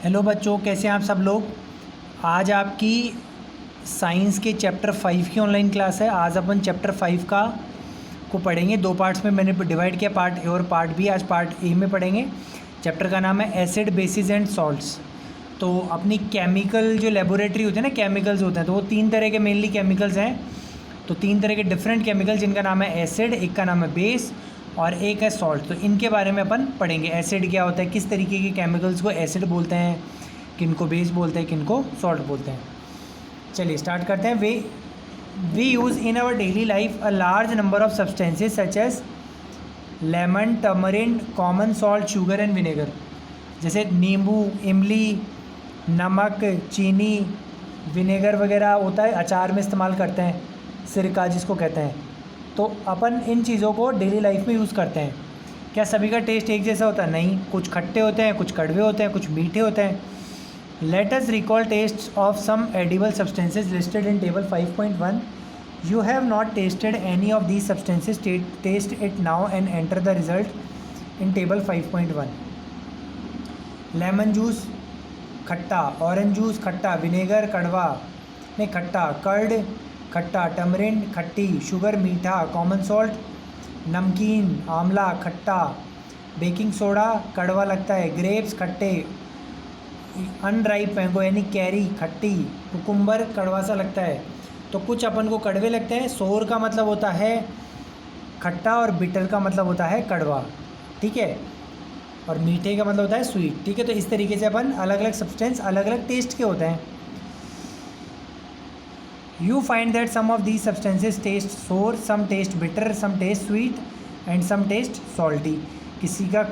Hello बच्चों, कैसे हैं आप सब लोग। आज आपकी साइंस के चैप्टर 5 की ऑनलाइन क्लास है। आज अपन चैप्टर 5 का को पढ़ेंगे। दो पार्ट्स में मैंने डिवाइड किया, पार्ट ए और पार्ट बी। आज पार्ट ए में पढ़ेंगे। चैप्टर का नाम है एसिड, बेसिस एंड सॉल्ट्स। तो अपनी केमिकल जो लेबोरेटरी होती है ना, केमिकल्स होते हैं, तो वो तीन तरह के मेनली केमिकल्स हैं। तो तीन तरह के डिफरेंट केमिकल, जिनका नाम है एसिड, एक का नाम है बेस और एक है सॉल्ट। तो इनके बारे में अपन पढ़ेंगे। एसिड क्या होता है, किस तरीके के केमिकल्स को एसिड बोलते हैं, किनको बेस बोलते हैं, किनको सॉल्ट बोलते हैं। चलिए स्टार्ट करते हैं। We use in our daily life a large number of substances such as lemon, turmeric, common salt, sugar and vinegar. जैसे नींबू, इमली, नमक, चीनी, विनेगर वगैरह होता है, अचार में इस्तेमाल करते हैं, सिरका जिसको कहते हैं। तो अपन इन चीज़ों को डेली लाइफ में यूज़ करते हैं। क्या सभी का टेस्ट एक जैसा होता है? नहीं, कुछ खट्टे होते हैं, कुछ कड़वे होते हैं, कुछ मीठे होते हैं। Let us recall taste of some edible substances listed in table 5.1. You have not tasted any of these substances. Taste it now and enter the result in table 5.1. Lemon juice खट्टा, ऑरेंज जूस खट्टा, vinegar कड़वा नहीं खट्टा, curd खट्टा, टमरिन खट्टी, sugar मीठा, common salt नमकीन, आंवला खट्टा, बेकिंग सोडा कड़वा लगता है, ग्रेप्स खट्टे, अनराइप मैंगो यानी कैरी खट्टी, कुकुम्बर कड़वा सा लगता है। तो कुछ अपन को कड़वे लगते हैं। सोर का मतलब होता है खट्टा और बिटर का मतलब होता है कड़वा, ठीक है। और मीठे का मतलब होता है स्वीट, ठीक है। तो इस तरीके से अपन अलग अलग सब्सटेंस अलग अलग टेस्ट के होते हैं। You find that some of these substances taste sour, some taste bitter, some taste sweet and some taste salty. किसी का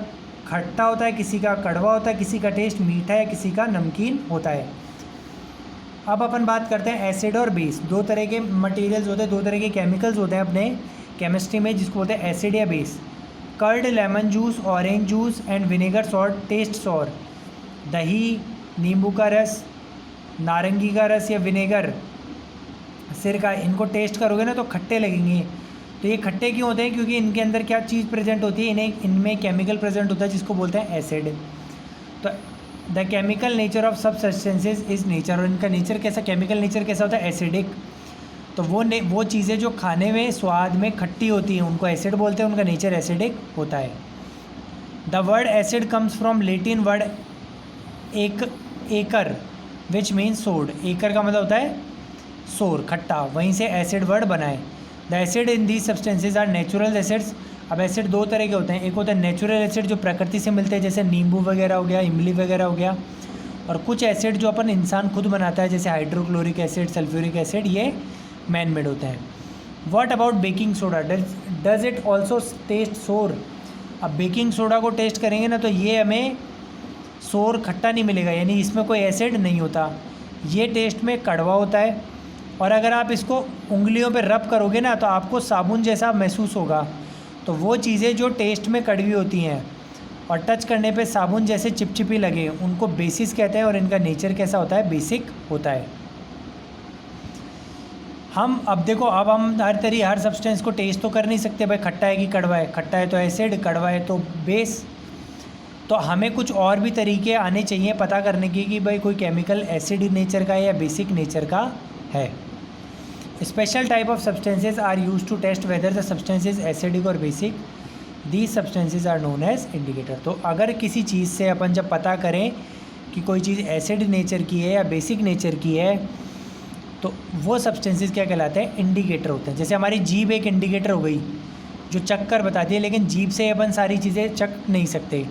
खट्टा होता है, किसी का कड़वा होता है, किसी का टेस्ट मीठा है, किसी का नमकीन होता है। अब अपन बात करते हैं एसिड और बेस। दो तरह के मटेरियल्स होते हैं, दो तरह के केमिकल्स होते हैं अपने केमिस्ट्री में, जिसको बोलते हैं एसिड या base. Curd, lemon juice, orange juice and vinegar salt taste sour. दही, नींबू का रस, नारंगी का रस या विनेगर, सिरका, इनको टेस्ट करोगे ना तो खट्टे लगेंगे। तो ये खट्टे क्यों होते हैं? क्योंकि इनके अंदर क्या चीज़ प्रेजेंट होती है, इनमें केमिकल प्रेजेंट होता है जिसको बोलते हैं एसिड। तो द केमिकल नेचर ऑफ सब सब्सटेंसेज इज़ नेचर। और इनका नेचर कैसा, केमिकल नेचर कैसा होता है? एसिडिक। तो वो चीज़ें जो खाने में स्वाद में खट्टी होती हैं उनको एसिड बोलते हैं, उनका नेचर एसिडिक होता है। The word acid comes from Latin word acre which means सोड। एकर का मतलब होता है सोर, खट्टा, वहीं से एसिड वर्ड बना है। The acid in these substances are natural acids. अब एसिड दो तरह के होते हैं, एक होता है नेचुरल एसिड जो प्रकृति से मिलते हैं, जैसे नींबू वगैरह हो गया, इमली वगैरह हो गया। और कुछ एसिड जो अपन इंसान खुद बनाता है, जैसे हाइड्रोक्लोरिक एसिड, सल्फ्यूरिक एसिड, ये मैन मेड होते हैं। What about baking soda, does it also taste sour. अब बेकिंग सोडा को टेस्ट करेंगे ना तो ये हमें सोर, खट्टा नहीं मिलेगा, यानी इसमें कोई एसिड नहीं होता, ये टेस्ट में कड़वा होता है। और अगर आप इसको उंगलियों पे रब करोगे ना तो आपको साबुन जैसा महसूस होगा। तो वो चीज़ें जो टेस्ट में कड़वी होती हैं और टच करने पे साबुन जैसे चिपचिपी लगे, उनको बेसिस कहते हैं। और इनका नेचर कैसा होता है? बेसिक होता है। अब देखो, अब हम हर सब्सटेंस को टेस्ट तो कर नहीं सकते भाई, खट्टा है कि कड़वा है। खट्टा है तो एसिड, कड़वा है तो बेस। तो हमें कुछ और भी तरीके आने चाहिए पता करने की कि भाई कोई केमिकल एसिड नेचर का है या बेसिक नेचर का है। Special type of substances are use to test whether the substance is acidic और basic. These substances are known as indicator. तो अगर किसी चीज़ से अपन जब पता करें कि कोई चीज़ एसिड नेचर की है या बेसिक नेचर की है, तो वो सब्सटेंसेज क्या कहलाते हैं? इंडिकेटर होते हैं। जैसे हमारी जीभ एक इंडिकेटर हो गई जो चख कर बताती है, लेकिन जीभ से अपन सारी चीज़ें चख नहीं सकते।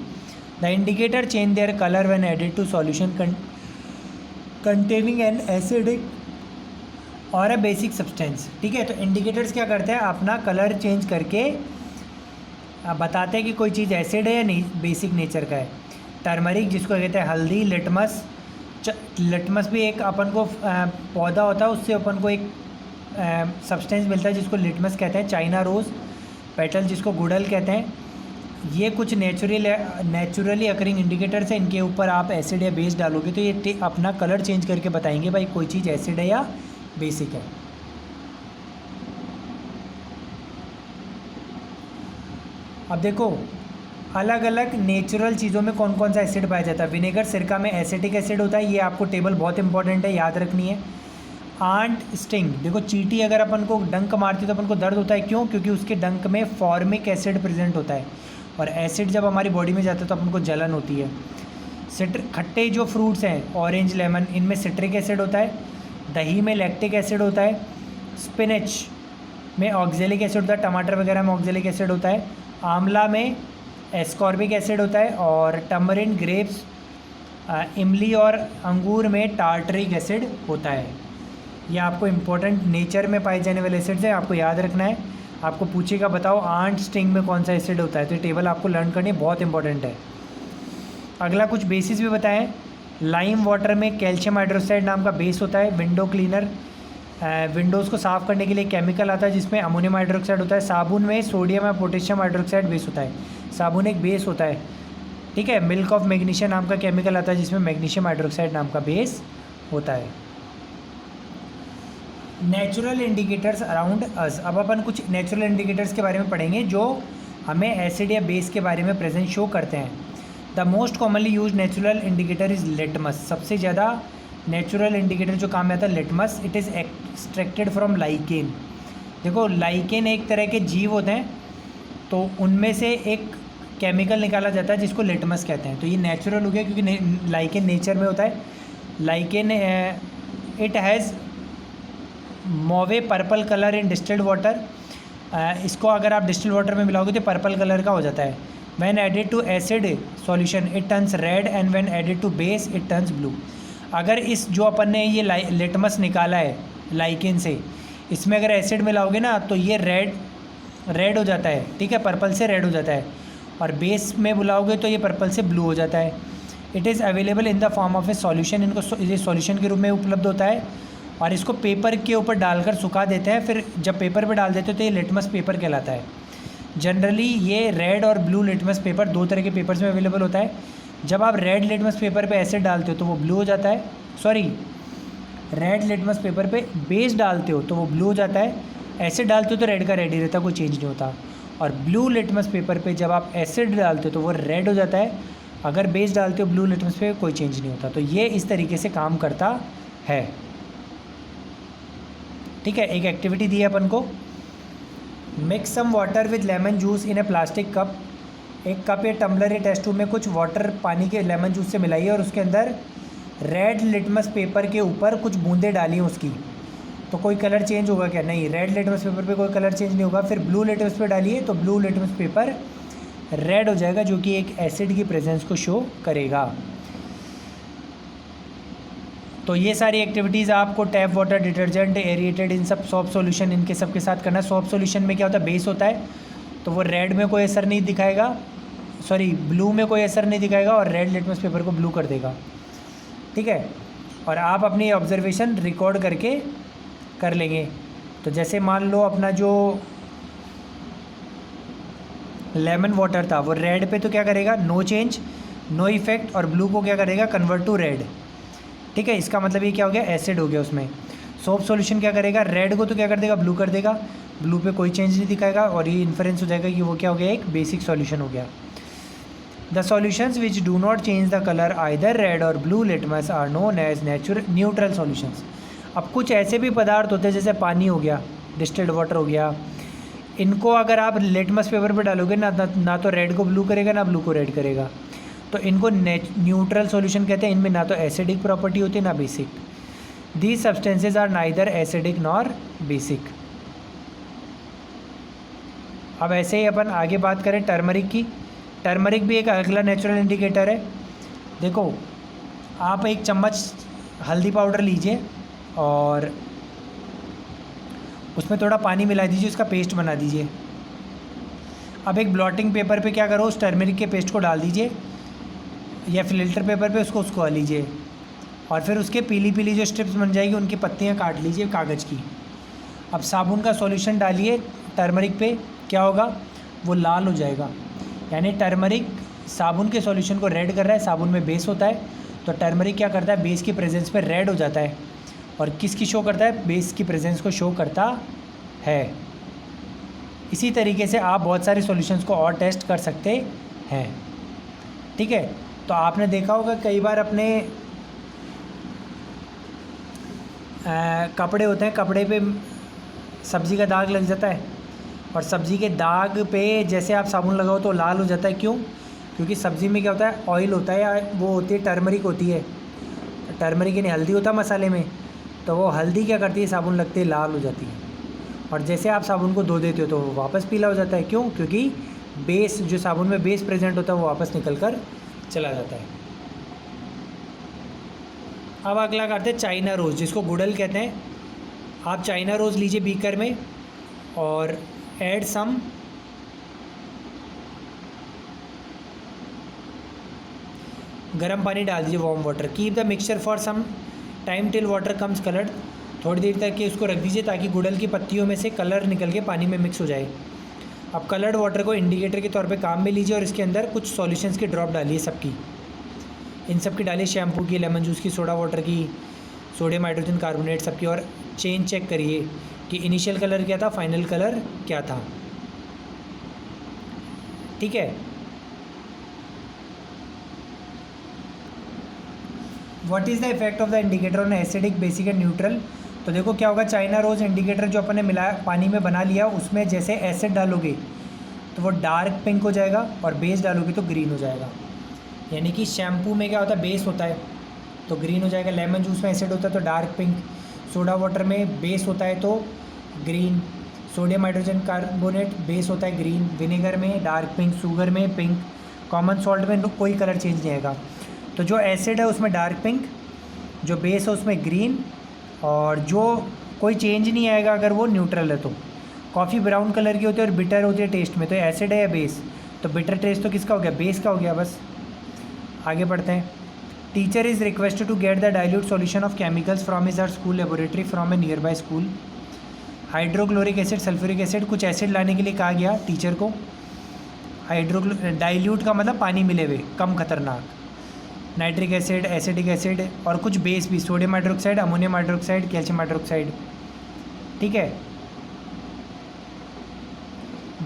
The indicator change their colour when added to solution containing an acidic or a basic substance, ठीक है। तो इंडिकेटर्स क्या करते हैं? अपना कलर चेंज करके बताते हैं कि कोई चीज़ एसिड है या नहीं, बेसिक नेचर का है। टर्मरिक जिसको कहते हैं हल्दी, लिटमस भी एक अपन को पौधा होता है, उससे अपन को एक सब्सटेंस मिलता है जिसको लिटमस कहते हैं। चाइना रोज़ पेटल जिसको गुड़हल कहते हैं। ये कुछ नेचुरली अकरिंग इंडिकेटर्स हैं। इनके ऊपर आप एसिड या बेस डालोगे तो ये अपना कलर चेंज करके बताएंगे भाई कोई चीज़ एसिड है या बेसिक है। अब देखो, अलग अलग नेचुरल चीज़ों में कौन कौन सा एसिड पाया जाता है। विनेगर सिरका में एसिटिक एसिड होता है, ये आपको टेबल बहुत इंपॉर्टेंट है, याद रखनी है। आंट स्टिंग, देखो चींटी अगर अपन को डंक मारती है तो अपन को दर्द होता है, क्यों? क्योंकि उसके डंक में फॉर्मिक एसिड प्रेजेंट होता है, और एसिड जब हमारी बॉडी में जाता है तो अपन को जलन होती है। खट्टे जो फ्रूट्स हैं ऑरेंज लेमन, इनमें सिट्रिक एसिड होता है। दही में लैक्टिक एसिड होता है। स्पिनच में ऑक्जेलिक एसिड होता है, टमाटर वगैरह में ऑक्जेलिक एसिड होता है। आंवला में एस्कॉर्बिक एसिड होता है, और टमरिन, ग्रेप्स, इमली और अंगूर में टार्टरिक एसिड होता है। ये आपको इम्पोर्टेंट नेचर में पाए जाने वाले एसिड्स हैं, आपको याद रखना है। आपको पूछेगा बताओ आंट स्टिंग में कौन सा एसिड होता है, तो ये टेबल आपको लर्न करनी बहुत इंपॉर्टेंट है। अगला कुछ बेसिस भी बताएं। लाइम वाटर में कैल्शियम हाइड्रोक्साइड नाम का बेस होता है। विंडो क्लीनर, विंडोज़ को साफ़ करने के लिए केमिकल आता है जिसमें अमोनियम हाइड्रोक्साइड होता है। साबुन में सोडियम या पोटेशियम हाइड्रोक्साइड बेस होता है, साबुन एक बेस होता है, ठीक है। मिल्क ऑफ मैग्नीशिया नाम का केमिकल आता है जिसमें मैग्नीशियम हाइड्रोक्साइड नाम का बेस होता है। नेचुरल इंडिकेटर्स अराउंड अस, अब अपन कुछ नेचुरल इंडिकेटर्स के बारे में पढ़ेंगे जो हमें एसिड या बेस के बारे में प्रेजेंट शो करते हैं। The most commonly use natural indicator is litmus, सबसे ज़्यादा नेचुरल इंडिकेटर जो काम में आता है litmus. It is extracted from lichen. देखो लाइकेन एक तरह के जीव होते हैं, तो उनमें से एक केमिकल निकाला जाता है जिसको लिटमस कहते हैं। तो ये नेचुरल हो गया क्योंकि लाइकेन नेचर में होता है। Lichen it has mauve purple colour in distilled water, इसको अगर आप डिस्टिल्ड वाटर में मिलाओगे तो पर्पल कलर का हो जाता है। When added to acid solution it turns red, and when added to base it turns blue. अगर इस जो अपन ने ये लिटमस निकाला है लाइकेन से, इसमें अगर एसिड मिलाओगे ना तो ये रेड हो जाता है, ठीक है, पर्पल से रेड हो जाता है। और बेस में बुलाओगे तो ये पर्पल से ब्लू हो जाता है। It is available in the form of A solution, इनको ये सॉल्यूशन के रूप में उपलब्ध होता है, और इसको पेपर के ऊपर डालकर सुखा देते हैं। फिर जब पेपर पे डाल देते हो तो ये लिटमस पेपर कहलाता है। जनरली ये रेड और ब्लू लिटमस पेपर दो तरह के पेपर्स में अवेलेबल होता है। जब आप रेड लिटमस पेपर पे एसिड डालते हो तो वो ब्लू हो जाता है, सॉरी रेड लिटमस पेपर पे बेस डालते हो तो वो ब्लू हो जाता है, एसिड डालते हो तो रेड का रेड ही रहता है, कोई चेंज नहीं होता। और ब्लू लिटमस पेपर पे जब आप एसिड डालते हो तो वो रेड हो जाता है, अगर बेस डालते हो ब्लू लिटमस पे कोई चेंज नहीं होता। तो ये इस तरीके से काम करता है, ठीक है। एक एक्टिविटी दी है अपन को, mix some water with lemon juice in a plastic cup. एक कप या टम्बलर या टेस्ट ट्यूब में कुछ वाटर पानी के लेमन जूस से मिलाइए और उसके अंदर रेड लिटमस पेपर के ऊपर कुछ बूंदें डालिए उसकी, तो कोई कलर चेंज होगा क्या? नहीं, रेड लिटमस पेपर पे कोई कलर चेंज नहीं होगा। फिर ब्लू लिटमस पे डालिए तो ब्लू लिटमस पेपर रेड हो जाएगा, जो कि एक एसिड की प्रेजेंस को शो करेगा। तो ये सारी एक्टिविटीज़ आपको टैप वाटर, डिटर्जेंट, एरिएटेड, इन सब सॉप सॉल्यूशन इनके सब के साथ करना है। सॉप सॉल्यूशन में क्या होता है, बेस होता है, तो वो रेड में कोई असर नहीं दिखाएगा, सॉरी ब्लू में कोई असर नहीं दिखाएगा, और रेड लिटमस पेपर को ब्लू कर देगा, ठीक है। और आप अपनी ऑब्जर्वेशन रिकॉर्ड करके कर लेंगे। तो जैसे मान लो अपना जो लेमन वाटर था वो रेड पे तो क्या करेगा, नो चेंज, नो इफेक्ट, और ब्लू को क्या करेगा, कन्वर्ट टू रेड, ठीक है। इसका मतलब ये क्या हो गया, एसिड हो गया उसमें। सोप सॉल्यूशन क्या करेगा, रेड को तो क्या कर देगा, ब्लू कर देगा, ब्लू पे कोई चेंज नहीं दिखाएगा, और ये इन्फरेंस हो जाएगा कि वो क्या हो गया, एक बेसिक सॉल्यूशन हो गया। The solutions which do not change the colour either red और blue litmus are known as neutral solutions. अब कुछ ऐसे भी पदार्थ होते हैं जैसे पानी हो गया, डिस्टिल्ड वाटर हो गया, इनको अगर आप लिटमस पेपर पर डालोगे ना तो रेड को ब्लू करेगा ना ब्लू को रेड करेगा, तो इनको न्यूट्रल सॉल्यूशन कहते हैं। इनमें ना तो एसिडिक प्रॉपर्टी होती है ना basic. These substances are neither acidic nor basic. अब ऐसे ही अपन आगे बात करें टर्मरिक की। टर्मरिक भी एक अगला नेचुरल इंडिकेटर है। देखो आप एक चम्मच हल्दी पाउडर लीजिए और उसमें थोड़ा पानी मिला दीजिए, उसका पेस्ट बना दीजिए। अब एक ब्लॉटिंग पेपर पे क्या करो, उस टर्मरिक के पेस्ट को डाल दीजिए, या फिल्टर पेपर पे उसको उगा लीजिए, और फिर उसके पीली पीली जो स्ट्रिप्स बन जाएगी उनकी पत्तियां काट लीजिए कागज़ की। अब साबुन का सॉल्यूशन डालिए टर्मरिक पे, क्या होगा, वो लाल हो जाएगा। यानी टर्मरिक साबुन के सॉल्यूशन को रेड कर रहा है, साबुन में बेस होता है, तो टर्मरिक क्या करता है, बेस की प्रेजेंस पे रेड हो जाता है। और किसकी शो करता है, बेस की प्रेजेंस को शो करता है। इसी तरीके से आप बहुत सारे सॉल्यूशंस को और टेस्ट कर सकते हैं। ठीक है, तो आपने देखा होगा कई बार अपने कपड़े होते हैं, कपड़े पे सब्ज़ी का दाग लग जाता है, और सब्ज़ी के दाग पे जैसे आप साबुन लगाओ तो लाल हो जाता है। क्यों? क्योंकि सब्ज़ी में क्या होता है, ऑयल होता है, या वो होती है टर्मरिक होती है, टर्मरिक यानी हल्दी होता है मसाले में, तो वो हल्दी क्या करती है, साबुन लगते ही लाल हो जाती है, और जैसे आप साबुन को धो देते हो तो वो वापस पीला हो जाता है। क्यों? क्योंकि बेस, जो साबुन में बेस प्रेजेंट होता है वो वापस निकल कर चला जाता है। अब अगला करते हैं चाइना रोज़, जिसको गुड़ल कहते हैं। आप चाइना रोज़ लीजिए बीकर में, और ऐड सम गर्म पानी डाल दीजिए, warm water. Keep the mixture for some time till water comes coloured. थोड़ी देर तक के उसको रख दीजिए ताकि गुड़ल की पत्तियों में से कलर निकल के पानी में मिक्स हो जाए। अब कलर्ड वाटर को इंडिकेटर के तौर पे काम में लीजिए, और इसके अंदर कुछ सॉल्यूशंस की ड्रॉप डालिए, सबकी, इन सब की डालिए, शैम्पू की, लेमन जूस की, सोडा वाटर की, सोडियम हाइड्रोजन कार्बोनेट सबकी, और चेंज चेक करिए कि इनिशियल कलर क्या था, फाइनल कलर क्या था। ठीक है, what is the effect of the indicator on acidic, basic and neutral. तो देखो क्या होगा, चाइना रोज़ इंडिकेटर जो अपन ने मिलाया, पानी में बना लिया, उसमें जैसे एसिड डालोगे तो वो डार्क पिंक हो जाएगा, और बेस डालोगे तो ग्रीन हो जाएगा। यानी कि शैम्पू में क्या होता है, बेस होता है तो ग्रीन हो जाएगा, लेमन जूस में एसिड होता है तो डार्क पिंक, सोडा वाटर में बेस होता है तो green, sodium hydrogen carbonate base होता है ग्रीन, विनेगर में डार्क पिंक, शुगर में पिंक, कॉमन सॉल्ट में कोई कलर चेंज नहीं आएगा। तो जो एसिड है उसमें डार्क पिंक, जो बेस है उसमें ग्रीन, और जो कोई चेंज नहीं आएगा अगर वो न्यूट्रल है तो। कॉफ़ी ब्राउन कलर की होती है और बिटर होती है टेस्ट में, तो एसिड है या बेस, तो बिटर टेस्ट तो किसका हो गया, बेस का हो गया। बस आगे बढ़ते हैं। Teacher is requested to get the dilute solution of chemicals from his her school laboratory from a nearby school. Hydrochloric acid, sulphuric acid, कुछ एसिड लाने के लिए कहा गया टीचर को। डाइल्यूट का मतलब पानी मिले हुए, कम खतरनाक, नाइट्रिक एसिड, एसिडिक एसिड, और कुछ बेस भी, sodium hydroxide, ammonium hydroxide, calcium hydroxide. ठीक है,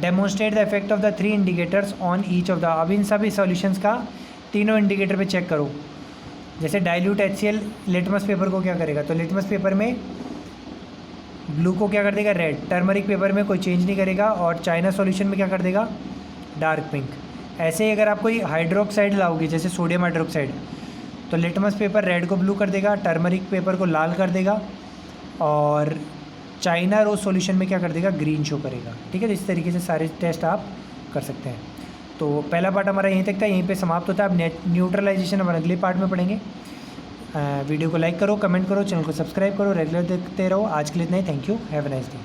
demonstrate the effect of the 3 indicators on each of the. अब इन सभी सॉल्यूशंस का तीनों इंडिकेटर पे चेक करो। जैसे डाइल्यूट HCl लिटमस पेपर को क्या करेगा, तो लिटमस पेपर में ब्लू को क्या कर देगा, रेड, टर्मरिक पेपर में कोई चेंज नहीं करेगा, और चाइना सॉल्यूशन में क्या कर देगा, डार्क पिंक। ऐसे ही अगर आप कोई हाइड्रोक्साइड लाओगे जैसे सोडियम हाइड्रोक्साइड, तो लिटमस पेपर रेड को ब्लू कर देगा, टर्मरिक पेपर को लाल कर देगा, और चाइना रोज सॉल्यूशन में क्या कर देगा, ग्रीन शो करेगा। ठीक है, तो इस तरीके से सारे टेस्ट आप कर सकते हैं। तो पहला पार्ट हमारा यहीं तक था, यहीं पे समाप्त होता है। अब न्यूट्रलाइजेशन हम अगले पार्ट में पढ़ेंगे। वीडियो को लाइक करो, कमेंट करो, चैनल को सब्सक्राइब करो, रेगुलर देखते रहो। आज के लिए इतना ही, thank you, have a nice day.